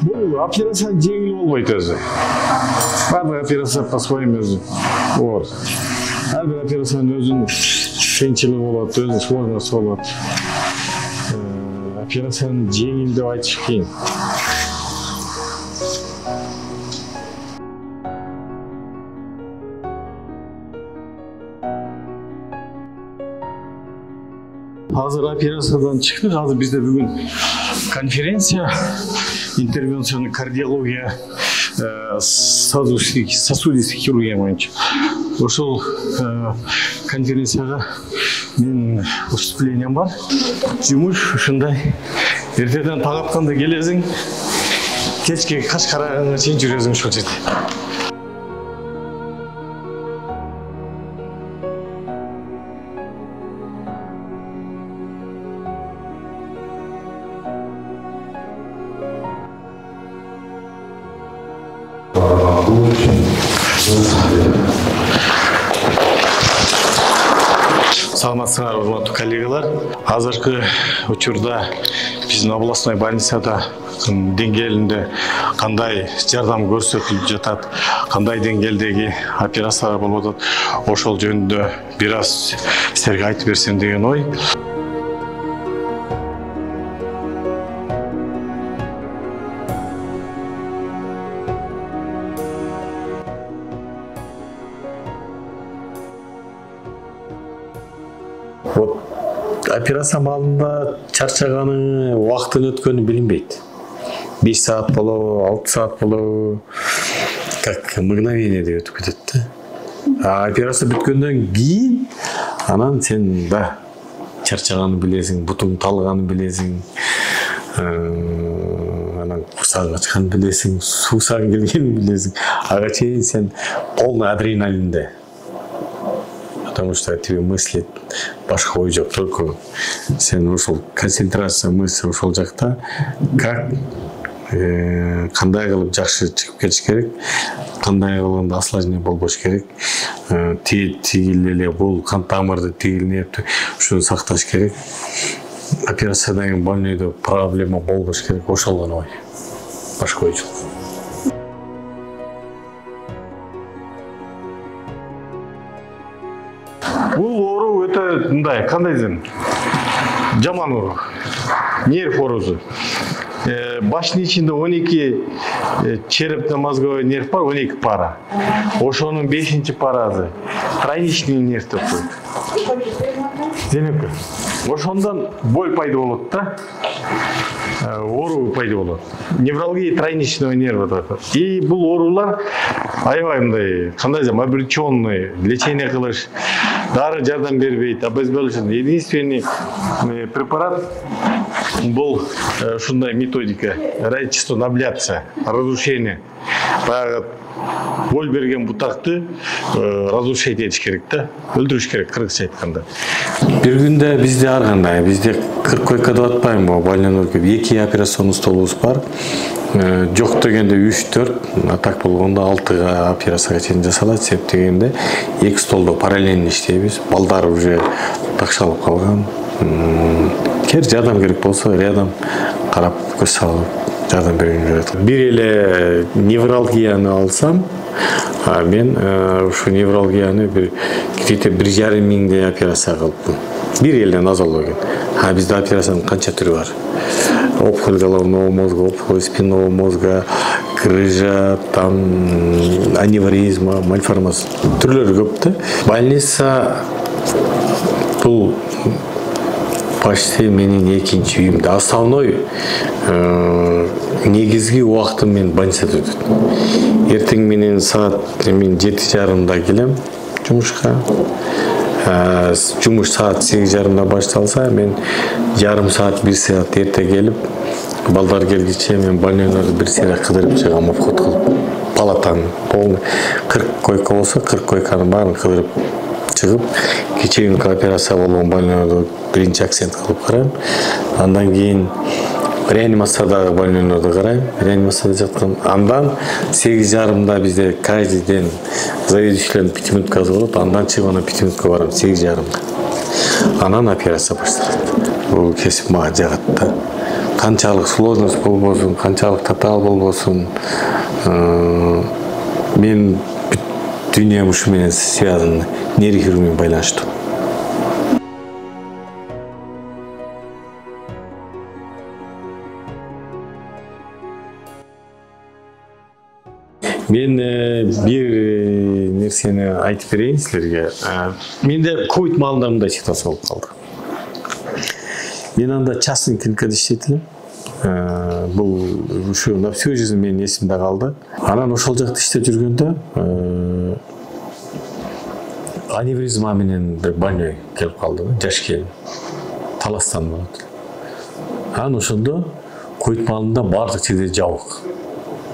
Бул операция жеңил болбойт өзү. Баардык операция по-своему өзү оор. Ар бир операциянын өзүнүн кыйынчылыгы болот, өзүнүн сложносту болот. Операциянын жеңил деп айтыш кыйын. Hazır операциядан чыктык. Азыр бизде бүгүн конференция интервенционный кардиология сосудистый хирургия боюнча. Ошол конференцияга менин выступлением бар. Жумуш ушундай. Эртеден таң атканда келесиң, кечке каш караганга чейин жүрөсүң ошол жерде. Саламатсыңар, урматтуу коллегалар. Азыркы учурда биздин областной больницада деңгээлинде кандай жардам көрсөтүлүп жатат, кандай деңгээлдеги операциялар болуп атат, ошол жөнүндө бир аз силерге айтып берсем деген ой. Операция маалында чарчаганы, убактын өткөнү билинбейт. 5 саат болобу, 6 саат болобу, так мгновениеде өтүп кетет да. Операция бүткөндөн кийин анан сен да чарчаганын билесиң, бутуң талганын билесиң, анан курсагың ачканын билесиң, суусагың келгенин билесиң. Ага чейин сен полный адреналинде. Потому что тебе мыслит башка ой жок, только сен ушул концентрация мысли ушул жакта, как кандай кылып жакшы чыгып кетиш керек, кандай кылганда осложнение болбош керек, тигил эле бул кан тамырды тигилнеп ушуну сакташ керек. Операциядан кийин больныйда проблема болбош керек, ошол гана ой. Башка ой жок. Бул оору өтө мындай, кандай десем, жаман оору. Нерв оорусу. Баштын ичинде 12 черепно-мозговой нерв бар, 12 пара. Ошонун 5-чи парасы тройничный нерв деп коет. Демек, ошондон боль пайда болот да. Оору пайда болот. Невралгия тройничного нерва деп атат. И бул оорулар аябай мындай, кандай десем, облегченный, лечение кылыш, дары жардам бербейт, обезболивающий. Единственный препарат бул ушундай методика, радиочастотная абляция, разрушение. Баягы боль берген бутакты разрушить этиш керек да, өлтүрүш керек, кыргызча айтканда. Бир күндө бизде ар кандай, бизде 40 койка деп атпайм, больной 2 операционный столубуз бар. Жок дегенде 3-4, а так болгондо 6 операцияга чейин жасалат, себеп дегенде 2 столдо параллельно иштейбиз. Балдар уже такшалып калган. Кер жардам керек болсо рядом карап көз салып жардам берген жүрөт. Бир эле невралгияны алсам, мен ушу невралгияны где-то 1,5 миңдей операция кылыпмын. Бир эле нозология. Бизде операциянын канча түрү бар? Опухоль головного мозга, опухоль спинного мозга, грыжа, там аневризма, мальформация. Түрлөрү көп да. Больница бул почти менин экинчи үйүм. Основной негизги убактым мен больницада өтөт. Эртең менен саат 7:30 келем жумушка. Жумуш саат 8:30 башталса, мен жарым саат 1 саат эрте келип, балдар келгиче мен больнойларды бир сыйра кыдырып чыгам, обход кылып. Палатаны полный 40 койка болсо, 40 койканы баарын кыдырып чыгып, кечээинки операция болгон больнойларды биринчи акцент кылып карайм. Андан кийин реанимациядагы больнойларды карайм. Реанимацияда жаткан. Андан 8:30 бизде каждый день заведующийлердин пятиминуткасы болот. Андан чыгып ана пятиминутка барам 8:30. Анан операция башталат. Бул кесип мага жагат да. канчалык сложность болбосун, канчалык татаал болбосун, мен дүйнөм ушу менен связан, нейрохирургия менен байланыштуу. Мен бир нерсени айтып берейин силерге. Менде ковид маалында мындай ситуация болуп калды. Мен анда частный клиникада иштейт элем. Бул ушу на всю жизнь менин эсимде калды. Анан ошол жакта иштеп жүргөндө аневризма менен бир больной келип калды, жаш келин. Таластан болот. Анан ошондо ковид маалында бардык жерде жабык.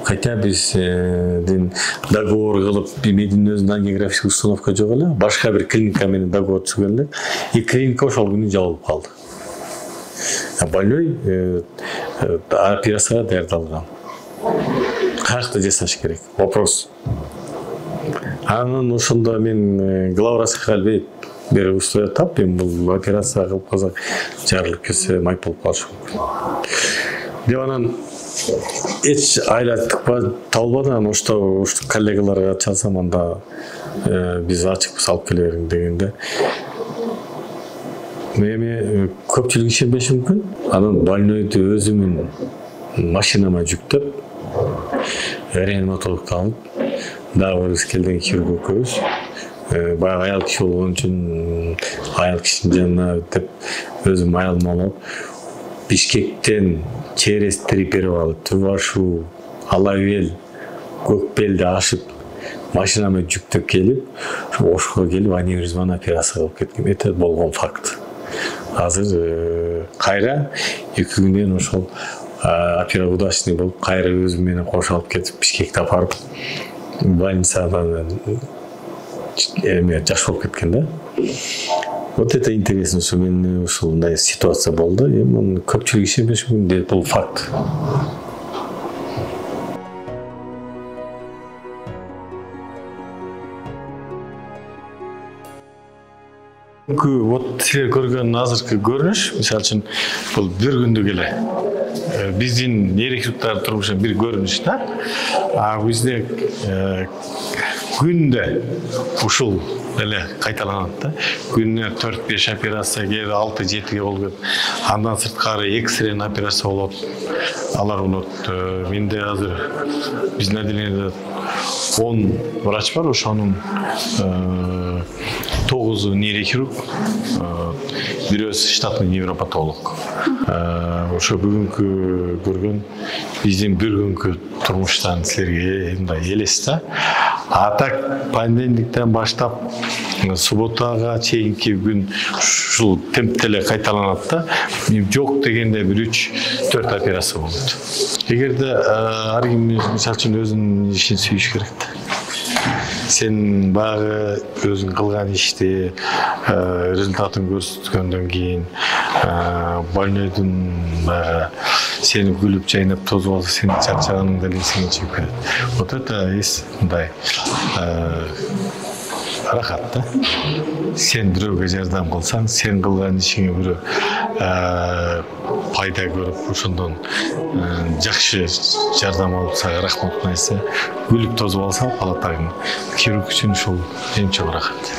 Хотя биздин договор кылып, медин өзүнүн ангиографический установка жок эле, башка бир клиника менен договор түзгөн элек, и клиника ошол күнү жабылып калды. Больной операцияга даярдалган. Каякта жасаш керек? Вопрос. Анан ошондо мен главврачка албай бери условия тап, мен бул операция кылып калсак жарылып кетсе майып болуп калышы мүмкүн. Деп анан эч айлаттыкпа табылбады, анан ошто коллегаларга чалсам, анда биз ачыкпыз, алып келе бериң дегенде. Эми көпчүлүк ишенбеши мүмкүн. Анан больнойду өзүмүн машинама жүктөп, реаниматологду алып, дагы биз келген хирург экөөбүз, баягы аял киши болгон үчүн аял кишинин жанына деп өзүм аялымды алып, Бишкектен через Триперовал, Тувашу, Алавел, Көкбелди ашып, машинама жүктөп келип, Ошко келип аневризманы операция кылып кеткем. Это болгон факт. Азыр кайра 2 күндөн ошол операция удачный болуп, кайра өзүм менен кошо алып кетип, Бишкекте апарып, больницадан жаш болуп кеткен да. Вот это интересно, что мен ушундай ситуация болду. Эми көпчүлүк ишенбеш мүмкүн, бул факт. Вот силер көргөн азыркы көрүнүш, мисалы үчүн, бул бир күндүк эле. Биздин нейрохирургтар турмушунан бир көрүнүш да. Бизде күндө ушул эле кайталанат да. Күнүнө 4-5 операция, 6-7 болуп, андан сырткары экс-рейн операция болот. Алар болот. Менде азыр биздин отделениеде 10 врач бар, ошонун 9 нейрохирург, бирөөсү штатный невропатолог. Ошо бүгүнкү көргөн биздин бир күнкү турмуштан силерге мындай элес да. А так понедельниктен баштап субботага чейинки күн ушул темпте эле кайталанат да. Жок дегенде бир 3-4 операция болот. Эгерде ар ким мисалы үчүн өзүнүн ишин сүйүш керек да. Сен багы өзүң кылган ишти результатын көрсөткөндөн кийин больнойдун багы сени күлүп жайнап тозуп алса, сен чарчаганыңда эле эсиңе чыгып кетет. Вот это эс мындай рахат да. Сен бирөөгө жардам кылсаң, сен кылган ишиңе бирөө пайда көрүп, ошондон жакшы жардам алса, рахматын айтса, күлүп тозуп алса, палатагы хирург үчүн ушул эң чоң рахат.